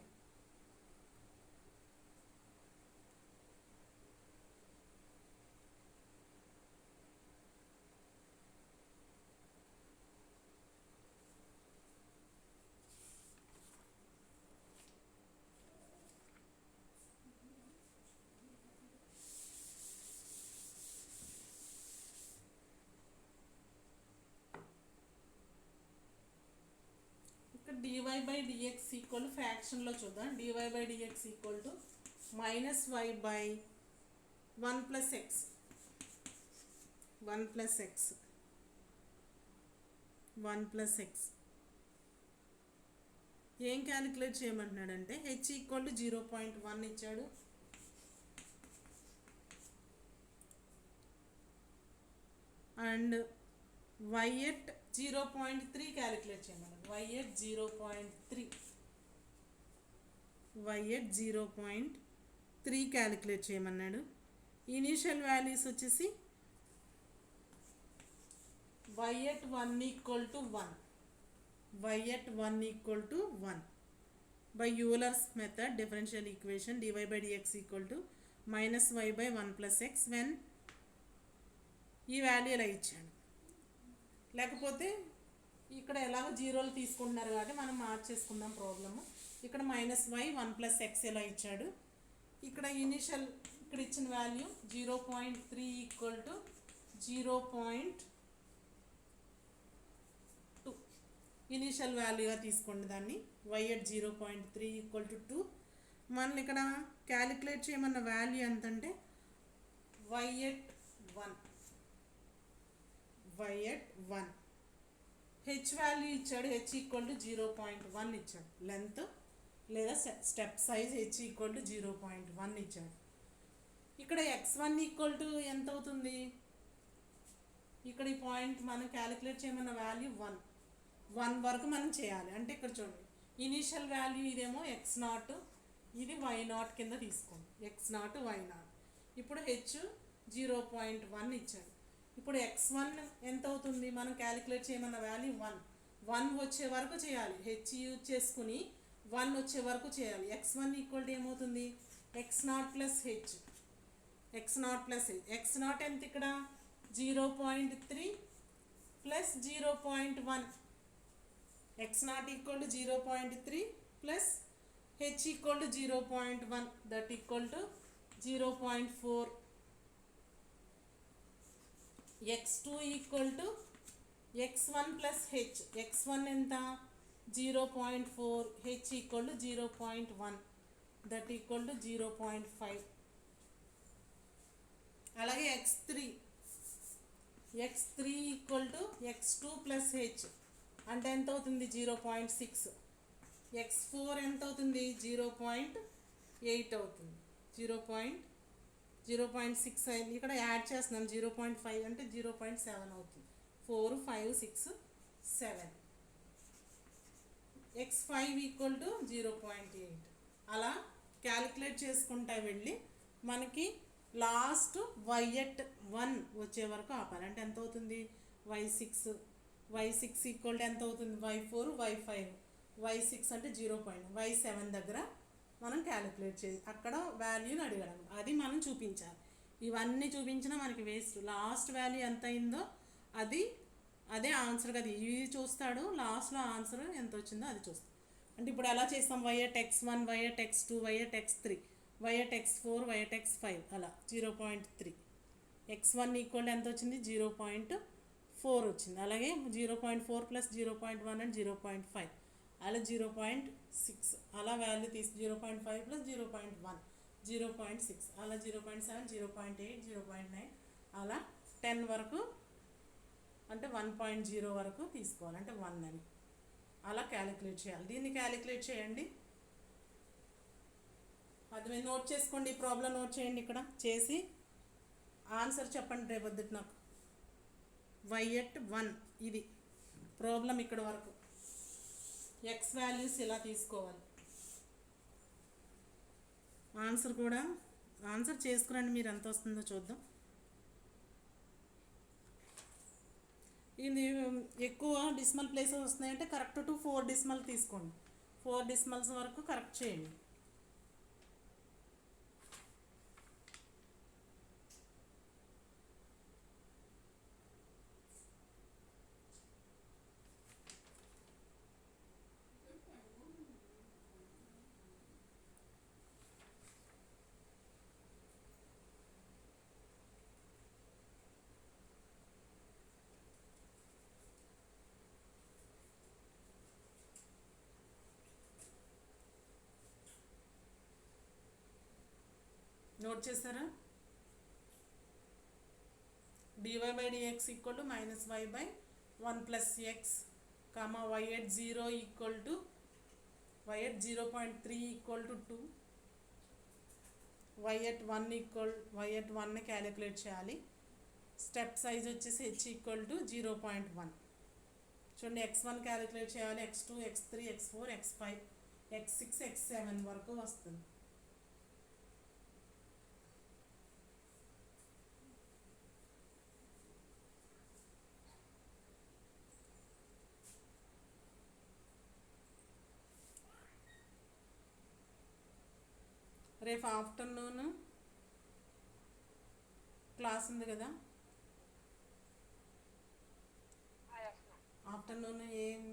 dy/dx equal ఫ్రాక్షన్లో చూద్దాం. dy/dx equal to -y/1 + x 1 + x 1 + x. ఏం క్యాలిక్యులేట్ చేయమంటున్నాడంటే h ఈక్వల్ టు 0.1 ఇచ్చాడు. అండ్ y at 0.3 క్యాలిక్యులేట్ చేయమన్నాడు. y at 0.3 క్యాలిక్యులేట్ చేయమన్నాడు. ఇనీషియల్ వాల్యూస్ వచ్చేసి y at 1 = 1 y at 1 = 1 by Euler's method differential equation dy/dx equal to -y/1 + x when ఈ value ఇలా ఇచ్చాడు. లేకపోతే ఇక్కడ ఎలాగో జీరోలు తీసుకుంటున్నారు కాబట్టి మనం మార్చేసుకుందాం ప్రాబ్లము. ఇక్కడ -y1 + x ఇలా ఇచ్చాడు. ఇక్కడ ఇనిషియల్ ఇక్కడ ఇచ్చిన వాల్యూ 0.3 = 0.2 ఇనిషియల్ వాల్యూగా తీసుకోండి దాన్ని. y at 0.3 = 2. మనం ఇక్కడ క్యాలిక్యులేట్ చేయమన్న వాల్యూ ఎంతంటే y at 1 హెచ్ వాల్యూ ఇచ్చాడు, హెచ్ ఈక్వల్ టు 0.1 ఇచ్చాడు. లెంత్ లేదా step size H equal to 0.1 ఇచ్చాడు. ఇక్కడ x1 ఈక్వల్ టు ఎంత అవుతుంది? ఇక్కడ ఈ పాయింట్ మనం క్యాలిక్యులేట్ చేయమన్న వాల్యూ 1 వరకు మనం చేయాలి. అంటే ఇక్కడ చూడండి, ఇనీషియల్ వాల్యూ ఇదేమో x0, ఇది y0 కింద తీసుకోండి, x0 y0. ఇప్పుడు హెచ్ 0.1 ఇచ్చాడు. ఇప్పుడు x1 ఎంత అవుతుంది? మనం క్యాలిక్యులేట్ చేయమన్న వాల్యూ 1 వచ్చే వరకు చేయాలి. హెచ్ యూజ్ చేసుకుని 1 వచ్చే వరకు చేయాలి. x1 ఈక్వల్ టు ఏమవుతుంది? x0 ప్లస్ హెచ్, x0 ఎంత ఇక్కడ? 0.3 plus 0.1. x0 equal to 0.3 plus H equal to 0.1, that equal to 0.4. x2 equal to x1 plus H, x1 ఎంత? 0.4, H equal to 0.1, that equal to 0.5. అలాగే x3 equal to x2 plus H, అంటే ఎంత అవుతుంది? 0.6. x4 ఎంత అవుతుంది? 0.8 అవుతుంది. 0.6 అయింది. ఇక్కడ యాడ్ చేస్తున్నాం, 0.5 అంటే 0.7 అవుతుంది. 4, 5, 6, 7. x5 equal to 0.8. అలా క్యాలిక్యులేట్ చేసుకుంటా వెళ్ళి మనకి లాస్ట్ y1 వచ్చే వరకు ఆపాలి. అంటే ఎంత అవుతుంది? y6 ఈక్వల్ టు ఎంత అవుతుంది? y4, y5, y6 అంటే 0.9, y7 దగ్గర మనం క్యాలిక్యులేట్ చేసి అక్కడ వాల్యూని అడగడం, అది మనం చూపించాలి. ఇవన్నీ చూపించినా మనకి వేస్ట్. లాస్ట్ వాల్యూ ఎంత అయిందో అదే ఆన్సర్ కదా. ఇవి చూస్తాడు, లాస్ట్లో ఆన్సర్ ఎంత వచ్చిందో అది చూస్తాడు. అంటే ఇప్పుడు ఎలా చేస్తాం? y@x1, y@x2, y@x3, y@x4, y@x5 అలా 0.3. x1 ఈక్వల్ ఎంత వచ్చింది? 0.4 వచ్చింది. అలాగే 0.4 ప్లస్ 0.1 అంటే 0.5, అలా 0.6 అలా వాల్యూ తీసి 0.5 ప్లస్ 0.1 0.6, అలా 0.7, 0.8, 0.9 అలా 10 వరకు, అంటే 1.0 వరకు తీసుకోవాలి. అంటే 1 అని అలా క్యాలిక్యులేట్ చేయాలి. దీన్ని క్యాలిక్యులేట్ చేయండి. అది మీరు నోట్ చేసుకోండి. ఈ ప్రాబ్లం నోట్ చేయండి. ఇక్కడ చేసి ఆన్సర్ చెప్పండి రేపొద్దుట నాకు. y@1 ఇది ప్రాబ్లం. ఇక్కడ వరకు ఎక్స్ వాల్యూస్ ఇలా తీసుకోవాలి. ఆన్సర్ కూడా ఆన్సర్ చేసుకురండి, మీరు ఎంత వస్తుందో చూద్దాం. ఇది ఎక్కువ డిస్మల్ ప్లేసెస్ వస్తున్నాయంటే కరెక్ట్ టు 4 డిస్మల్ తీసుకోండి. 4 డిస్మల్స్ వరకు కరెక్ట్ చేయండి. నోట్ చేస్తారా? dy/dx equal to -y/1 plus X, y@0 equal to y@0.3 equal to 2, y@1 calculate చేయాలి. స్టెప్ సైజ్ వచ్చేసి h ఈక్వల్ టు 0.1. చూడండి, x1 క్యాలిక్యులేట్ చేయాలి, x2, x3, x4, x5, x6, x7 వరకు వస్తుంది. రేపు ఆఫ్టర్నూన్ క్లాస్ ఉంది కదా, ఆఫ్టర్నూన్ ఏం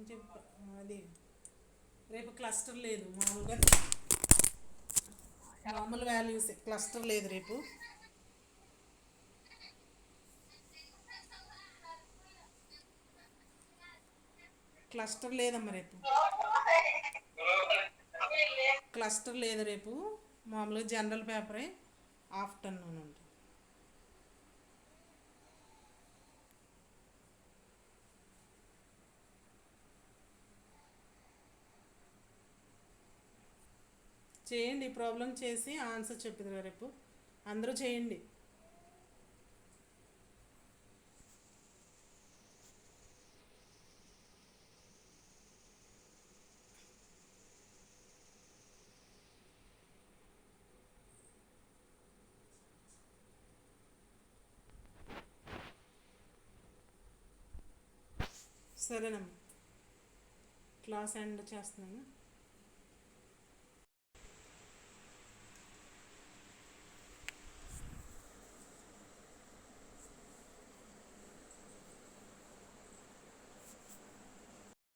అది రేపు క్లస్టర్ లేదు, మామూలు వాల్యూస్, క్లస్టర్ లేదు రేపు. క్లస్టర్ లేదమ్మా రేపు, క్లస్టర్ లేదు రేపు, మామూలుగా జనరల్ పేపరే ఆఫ్టర్నూన్ ఉంటుంది. చేయండి, ప్రాబ్లం చేసి ఆన్సర్ చెప్పింది రేపు అందరూ చేయండి. సరేనమ్మా, క్లాస్ ఎండ్ చేస్తున్నాను.